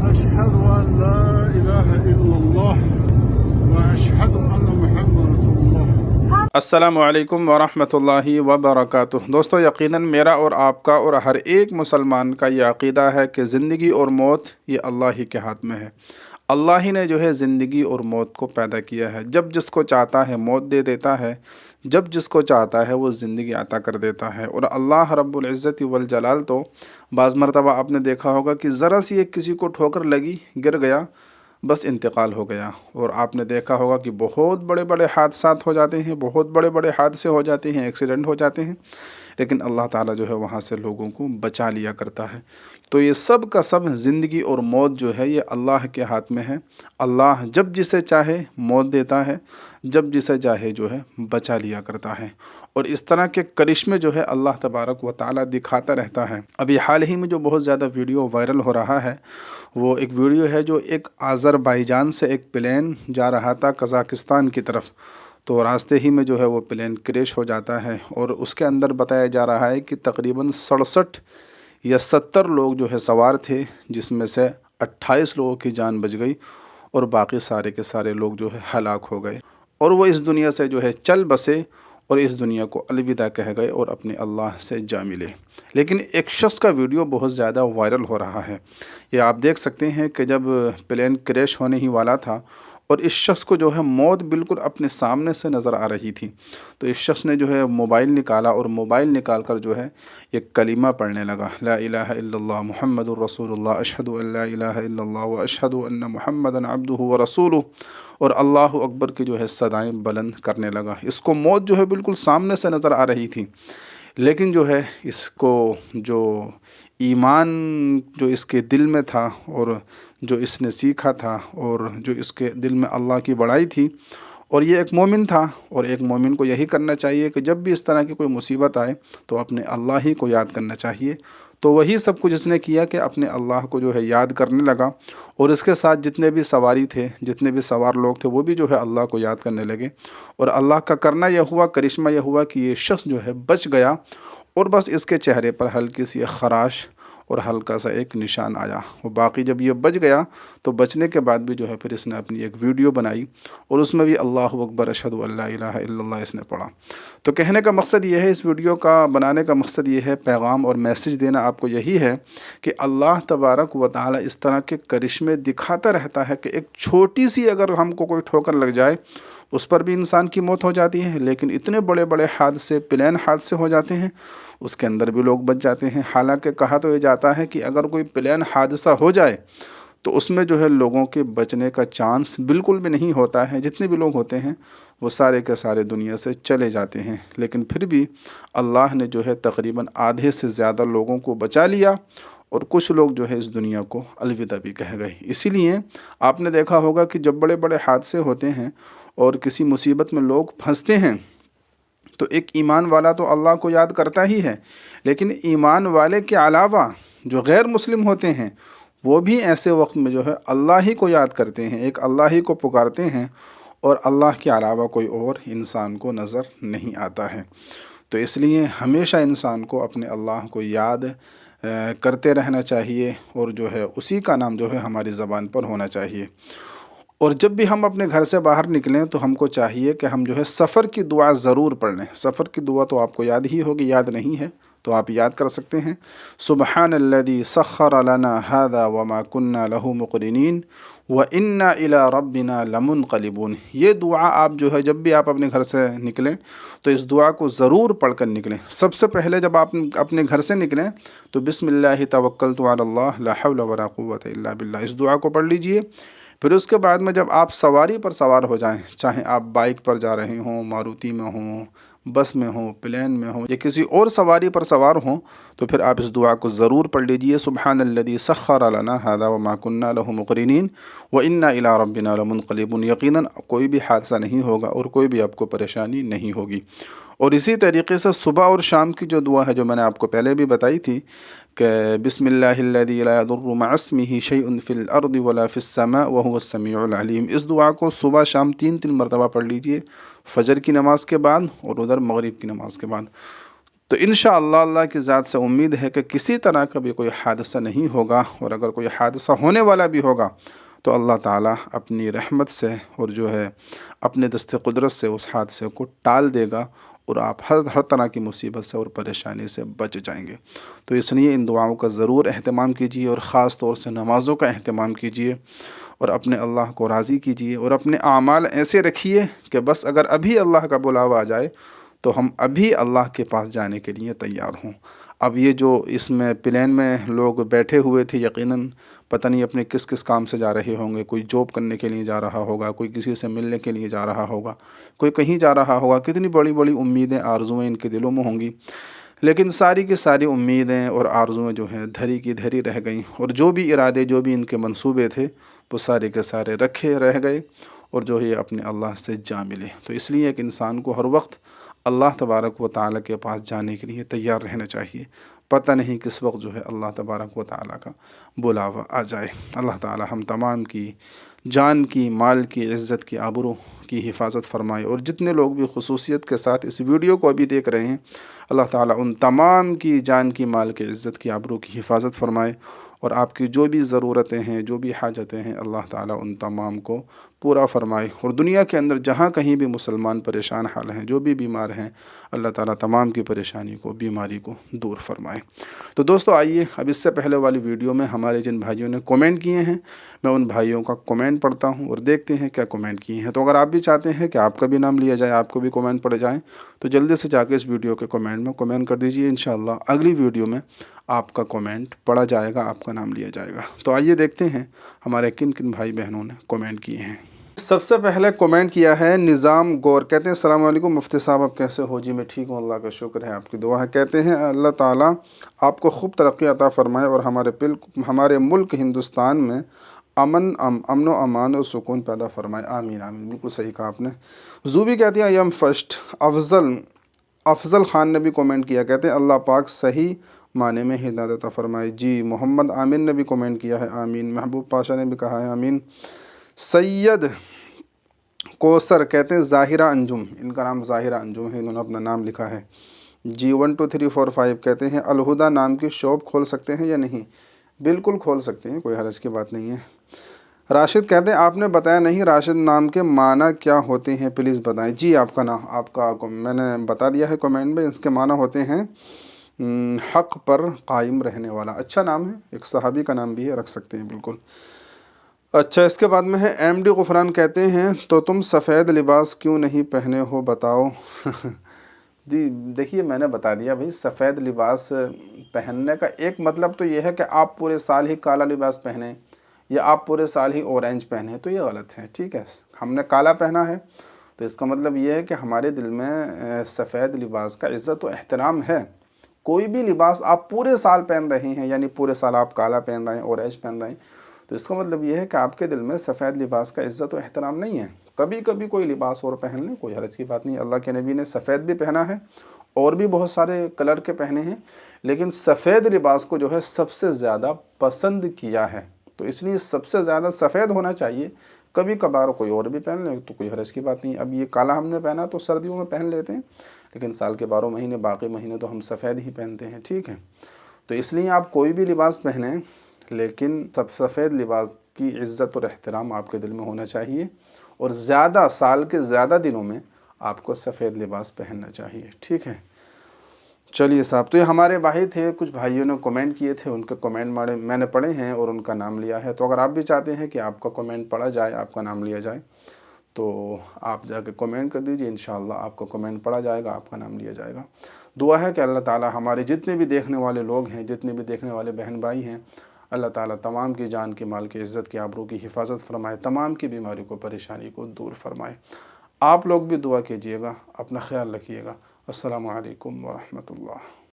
أشهد أن لا إله إلا الله وأشهد أن محمد رسول الله۔ السلام علیکم ورحمۃ اللہ وبرکاتہ۔ دوستو، یقیناً میرا اور آپ کا اور ہر ایک مسلمان کا یہ عقیدہ ہے کہ زندگی اور موت یہ اللہ ہی کے ہاتھ میں ہے۔ اللہ ہی نے جو ہے زندگی اور موت کو پیدا کیا ہے۔ جب جس کو چاہتا ہے موت دے دیتا ہے، جب جس کو چاہتا ہے وہ زندگی عطا کر دیتا ہے۔ اور اللہ رب العزت والجلال تو بعض مرتبہ آپ نے دیکھا ہوگا کہ ذرا سی ایک کسی کو ٹھوکر لگی، گر گیا، بس انتقال ہو گیا۔ اور آپ نے دیکھا ہوگا کہ بہت بڑے بڑے حادثات ہو جاتے ہیں، بہت بڑے بڑے حادثے ہو جاتے ہیں، ایکسیڈنٹ ہو جاتے ہیں، لیکن اللہ تعالیٰ جو ہے وہاں سے لوگوں کو بچا لیا کرتا ہے۔ تو یہ سب کا سب زندگی اور موت جو ہے یہ اللہ کے ہاتھ میں ہے۔ اللہ جب جسے چاہے موت دیتا ہے، جب جسے چاہے جو ہے بچا لیا کرتا ہے۔ اور اس طرح کے کرشمے جو ہے اللہ تبارک و تعالیٰ دکھاتا رہتا ہے۔ ابھی حال ہی میں جو بہت زیادہ ویڈیو وائرل ہو رہا ہے، وہ ایک ویڈیو ہے جو ایک آذربائیجان سے ایک پلین جا رہا تھا قزاقستان کی طرف، تو راستے ہی میں جو ہے وہ پلین کریش ہو جاتا ہے، اور اس کے اندر بتایا جا رہا ہے کہ تقریباً 67 یا 70 لوگ جو ہے سوار تھے، جس میں سے 28 لوگوں کی جان بچ گئی اور باقی سارے کے سارے لوگ جو ہے ہلاک ہو گئے، اور وہ اس دنیا سے جو ہے چل بسے اور اس دنیا کو الوداع کہہ گئے اور اپنے اللہ سے جا ملے۔ لیکن ایک شخص کا ویڈیو بہت زیادہ وائرل ہو رہا ہے۔ یہ آپ دیکھ سکتے ہیں کہ جب پلین کریش ہونے ہی والا تھا اور اس شخص کو جو ہے موت بالکل اپنے سامنے سے نظر آ رہی تھی، تو اس شخص نے جو ہے موبائل نکالا اور موبائل نکال کر جو ہے ایک کلمہ پڑھنے لگا، لا الہ الا اللہ محمد الرسول اللہ اشہد ان لا الہ الا اللہ و اشہد ان محمدا عبدہ و رسولہ، اور اللہ اکبر کی جو ہے صدائیں بلند کرنے لگا۔ اس کو موت جو ہے بالکل سامنے سے نظر آ رہی تھی، لیکن جو ہے اس کو جو ایمان جو اس کے دل میں تھا اور جو اس نے سیکھا تھا اور جو اس کے دل میں اللہ کی بڑائی تھی، اور یہ ایک مومن تھا، اور ایک مومن کو یہی کرنا چاہیے کہ جب بھی اس طرح کی کوئی مصیبت آئے تو اپنے اللہ ہی کو یاد کرنا چاہیے۔ تو وہی سب کچھ اس نے کیا کہ اپنے اللہ کو جو ہے یاد کرنے لگا، اور اس کے ساتھ جتنے بھی سواری تھے، جتنے بھی سوار لوگ تھے، وہ بھی جو ہے اللہ کو یاد کرنے لگے، اور اللہ کا کرنا یہ ہوا، کرشمہ یہ ہوا کہ یہ شخص جو ہے بچ گیا، اور بس اس کے چہرے پر ہلکی سی ایک خراش اور ہلکا سا ایک نشان آیا۔ وہ باقی جب یہ بچ گیا تو بچنے کے بعد بھی جو ہے پھر اس نے اپنی ایک ویڈیو بنائی، اور اس میں بھی اللہ اکبر اشہد ان لا الہ الا اللہ اس نے پڑھا۔ تو کہنے کا مقصد یہ ہے، اس ویڈیو کا بنانے کا مقصد یہ ہے، پیغام اور میسج دینا آپ کو یہی ہے کہ اللہ تبارک و تعالی اس طرح کے کرشمے دکھاتا رہتا ہے کہ ایک چھوٹی سی اگر ہم کو کوئی ٹھوکر لگ جائے اس پر بھی انسان کی موت ہو جاتی ہے، لیکن اتنے بڑے بڑے حادثے، پلین حادثے ہو جاتے ہیں، اس کے اندر بھی لوگ بچ جاتے ہیں۔ حالانکہ کہا تو یہ جاتا ہے کہ اگر کوئی پلین حادثہ ہو جائے تو اس میں جو ہے لوگوں کے بچنے کا چانس بالکل بھی نہیں ہوتا ہے، جتنے بھی لوگ ہوتے ہیں وہ سارے کے سارے دنیا سے چلے جاتے ہیں، لیکن پھر بھی اللہ نے جو ہے تقریباً آدھے سے زیادہ لوگوں کو بچا لیا، اور کچھ لوگ جو ہے اس دنیا کو الوداع بھی کہہ گئے۔ اسی لیے آپ نے دیکھا ہوگا کہ جب بڑے بڑے حادثے ہوتے ہیں اور کسی مصیبت میں لوگ پھنستے ہیں تو ایک ایمان والا تو اللہ کو یاد کرتا ہی ہے، لیکن ایمان والے کے علاوہ جو غیر مسلم ہوتے ہیں وہ بھی ایسے وقت میں جو ہے اللہ ہی کو یاد کرتے ہیں، ایک اللہ ہی کو پکارتے ہیں، اور اللہ کے علاوہ کوئی اور انسان کو نظر نہیں آتا ہے۔ تو اس لیے ہمیشہ انسان کو اپنے اللہ کو یاد کرتے رہنا چاہیے، اور جو ہے اسی کا نام جو ہے ہماری زبان پر ہونا چاہیے۔ اور جب بھی ہم اپنے گھر سے باہر نکلیں تو ہم کو چاہیے کہ ہم جو ہے سفر کی دعا ضرور پڑھ لیں۔ سفر کی دعا تو آپ کو یاد ہی ہوگی، یاد نہیں ہے تو آپ یاد کر سکتے ہیں، سبحان الذی سخر لنا ھذا وما كنا له مقرنین وَإِنَّا إِلَىٰ رَبِّنَا لَمُنْقَلِبُونَ۔ یہ دعا آپ جو ہے جب بھی آپ اپنے گھر سے نکلیں تو اس دعا کو ضرور پڑھ کر نکلیں۔ سب سے پہلے جب آپ اپنے گھر سے نکلیں تو بسم اللہ توکلت علی اللہ لا حول ولا قوۃ الا باللہ، اس دعا کو پڑھ لیجئے۔ پھر اس کے بعد میں جب آپ سواری پر سوار ہو جائیں، چاہے آپ بائک پر جا رہے ہوں، ماروتی میں ہوں، بس میں ہوں، پلین میں ہوں، یا کسی اور سواری پر سوار ہوں، تو پھر آپ اس دعا کو ضرور پڑھ لیجئے، سبحان الذی سخر لنا ھذا وما كنا له مقرنین وَإِنَّا إِلَىٰ رَبِّنَا لَمُنْقَلِبُونَ۔ یقیناً کوئی بھی حادثہ نہیں ہوگا اور کوئی بھی آپ کو پریشانی نہیں ہوگی۔ اور اسی طریقے سے صبح اور شام کی جو دعا ہے جو میں نے آپ کو پہلے بھی بتائی تھی کہ بسم اللہ الذی لا یضر مع اسمہ شیء فی الارض ولا فی السماء وهو السمیع العلیم، اس دعا کو صبح شام 3 مرتبہ پڑھ لیجئے، فجر کی نماز کے بعد اور ادھر مغرب کی نماز کے بعد۔ تو انشاءاللہ اللہ کی ذات سے امید ہے کہ کسی طرح کا بھی کوئی حادثہ نہیں ہوگا، اور اگر کوئی حادثہ ہونے والا بھی ہوگا تو اللہ تعالیٰ اپنی رحمت سے اور جو ہے اپنے دست قدرت سے اس حادثے کو ٹال دے گا، اور آپ ہر طرح کی مصیبت سے اور پریشانی سے بچ جائیں گے۔ تو اس لیے ان دعاؤں کا ضرور اہتمام کیجیے، اور خاص طور سے نمازوں کا اہتمام کیجیے، اور اپنے اللہ کو راضی کیجیے، اور اپنے اعمال ایسے رکھیے کہ بس اگر ابھی اللہ کا بلاوا آ جائے تو ہم ابھی اللہ کے پاس جانے کے لیے تیار ہوں۔ اب یہ جو اس میں پلین میں لوگ بیٹھے ہوئے تھے، یقیناً پتہ نہیں اپنے کس کس کام سے جا رہے ہوں گے، کوئی جاب کرنے کے لیے جا رہا ہوگا، کوئی کسی سے ملنے کے لیے جا رہا ہوگا، کوئی کہیں جا رہا ہوگا، کتنی بڑی بڑی امیدیں آرزویں ان کے دلوں میں ہوں گی، لیکن ساری کی ساری امیدیں اور آرزویں جو ہیں دھری کی دھری رہ گئیں، اور جو بھی ارادے، جو بھی ان کے منصوبے تھے وہ سارے کے سارے رکھے رہ گئے، اور جو ہے اپنے اللہ سے جا ملے۔ تو اس لیے ایک انسان کو ہر وقت اللہ تبارک و تعالیٰ کے پاس جانے کے لیے تیار رہنا چاہیے، پتہ نہیں کس وقت جو ہے اللہ تبارک و تعالیٰ کا بلاوا آ جائے۔ اللہ تعالیٰ ہم تمام کی جان کی، مال کی، عزت کی، آبرو کی حفاظت فرمائے، اور جتنے لوگ بھی خصوصیت کے ساتھ اس ویڈیو کو ابھی دیکھ رہے ہیں، اللہ تعالیٰ ان تمام کی جان کی، مال کی، عزت کی، آبرو کی حفاظت فرمائے، اور آپ کی جو بھی ضرورتیں ہیں، جو بھی حاجتیں ہیں، اللہ تعالیٰ ان تمام کو پورا فرمائے، اور دنیا کے اندر جہاں کہیں بھی مسلمان پریشان حال ہیں، جو بھی بیمار ہیں، اللہ تعالیٰ تمام کی پریشانی کو، بیماری کو دور فرمائے۔ تو دوستو آئیے اب اس سے پہلے والی ویڈیو میں ہمارے جن بھائیوں نے کومنٹ کیے ہیں، میں ان بھائیوں کا کومنٹ پڑھتا ہوں اور دیکھتے ہیں کیا کومنٹ کیے ہیں۔ تو اگر آپ بھی چاہتے ہیں کہ آپ کا بھی نام لیا جائے، آپ کو بھی کومنٹ پڑھے جائیں، تو جلدی سے جا کے اس ویڈیو کے کومنٹ میں کومنٹ کر دیجئے، انشاءاللہ اگلی ویڈیو میں آپ کا کومنٹ پڑھا جائے گا، آپ کا نام لیا جائے گا۔ تو آئیے دیکھتے ہیں ہمارے کن کن بھائی بہنوں نے کومنٹ کیے ہیں۔ سب سے پہلے کومنٹ کیا ہے نظام گور، کہتے ہیں السلام علیکم مفتی صاحب، آپ کیسے ہو؟ جی میں ٹھیک ہوں، اللہ کا شکر ہے، آپ کی دعا ہے۔ کہتے ہیں اللہ تعالیٰ آپ کو خوب ترقی عطا فرمائے، اور ہمارے ملک ہندوستان میں امن و امان اور سکون پیدا فرمائے، آمین آمین۔ بالکل صحیح کہا آپ نے۔ زوبی کہتی ہیں ایم فرسٹ۔ افضل خان نے بھی کومنٹ کیا، کہتے ہیں اللہ پاک صحیح معنی میں ہدایت عطا فرمائے۔ جی محمد عامر نے بھی کومنٹ کیا ہے، آمین۔ محبوب پاشا نے بھی کہا ہے آمین۔ سید کوثر کہتے ہیں ظاہرہ انجم، ان کا نام ظاہرہ انجم ہے، انہوں نے اپنا نام لکھا ہے۔ جی 1 2 3 4 5 کہتے ہیں الہدا نام کی شاپ کھول سکتے ہیں یا نہیں؟ بالکل کھول سکتے ہیں، کوئی حرج کی بات نہیں ہے۔ راشد کہتے ہیں آپ نے بتایا نہیں راشد نام کے معنی کیا ہوتے ہیں، پلیز بتائیں۔ جی آپ کا میں نے بتا دیا ہے کومنٹ میں، اس کے معنی ہوتے ہیں حق پر قائم رہنے والا۔ اچھا نام ہے، ایک صحابی کا نام بھی ہے، رکھ سکتے ہیں بالکل۔ اچھا اس کے بعد میں ہے ایم ڈی غفران، کہتے ہیں تو تم سفید لباس کیوں نہیں پہنے ہو بتاؤ؟ جی دیکھیے میں نے بتا دیا بھائی، سفید لباس پہننے کا ایک مطلب تو یہ ہے کہ آپ پورے سال ہی کالا لباس پہنیں، یا آپ پورے سال ہی اورینج پہنیں، تو یہ غلط ہے، ٹھیک ہے۔ ہم نے کالا پہنا ہے تو اس کا مطلب یہ ہے کہ ہمارے دل میں سفید لباس کا عزت و احترام ہے۔ کوئی بھی لباس آپ پورے سال پہن رہے ہیں، یعنی پورے سال آپ کالا پہن رہے ہیں، اورینج پہن رہے ہیں، تو اس کا مطلب یہ ہے کہ آپ کے دل میں سفید لباس کا عزت و احترام نہیں ہے۔ کبھی کبھی کوئی لباس اور پہن لیں، کوئی حرج کی بات نہیں۔ اللہ کے نبی نے سفید بھی پہنا ہے، اور بھی بہت سارے کلر کے پہنے ہیں، لیکن سفید لباس کو جو ہے سب سے زیادہ پسند کیا ہے، تو اس لیے سب سے زیادہ سفید ہونا چاہیے۔ کبھی کبھار کوئی اور بھی پہن لیں تو کوئی حرج کی بات نہیں۔ اب یہ کالا ہم نے پہنا تو سردیوں میں پہن لیتے ہیں، لیکن سال کے 12 مہینے، باقی مہینے تو ہم سفید ہی پہنتے ہیں، ٹھیک ہے۔ تو اس لیے آپ کوئی بھی لباس پہنیں، لیکن سفید لباس کی عزت اور احترام آپ کے دل میں ہونا چاہیے، اور زیادہ سال کے زیادہ دنوں میں آپ کو سفید لباس پہننا چاہیے، ٹھیک ہے۔ چلیے صاحب، تو یہ ہمارے بھائی تھے، کچھ بھائیوں نے کومنٹ کیے تھے، ان کے کومنٹ میں نے پڑھے ہیں اور ان کا نام لیا ہے۔ تو اگر آپ بھی چاہتے ہیں کہ آپ کا کومنٹ پڑھا جائے، آپ کا نام لیا جائے، تو آپ جا کے کومنٹ کر دیجئے، انشاءاللہ آپ کا کومنٹ پڑھا جائے گا، آپ کا نام لیا جائے گا۔ دعا ہے کہ اللہ تعالی ہمارے جتنے بھی دیکھنے والے لوگ ہیں، جتنے بھی دیکھنے والے بہن بھائی ہیں، اللہ تعالیٰ تمام کی جان کی، مال کی، عزت کی، آبرو کی حفاظت فرمائے، تمام کی بیماری کو، پریشانی کو دور فرمائے۔ آپ لوگ بھی دعا کیجئے گا، اپنا خیال رکھیے گا۔ السلام علیکم ورحمۃ اللہ۔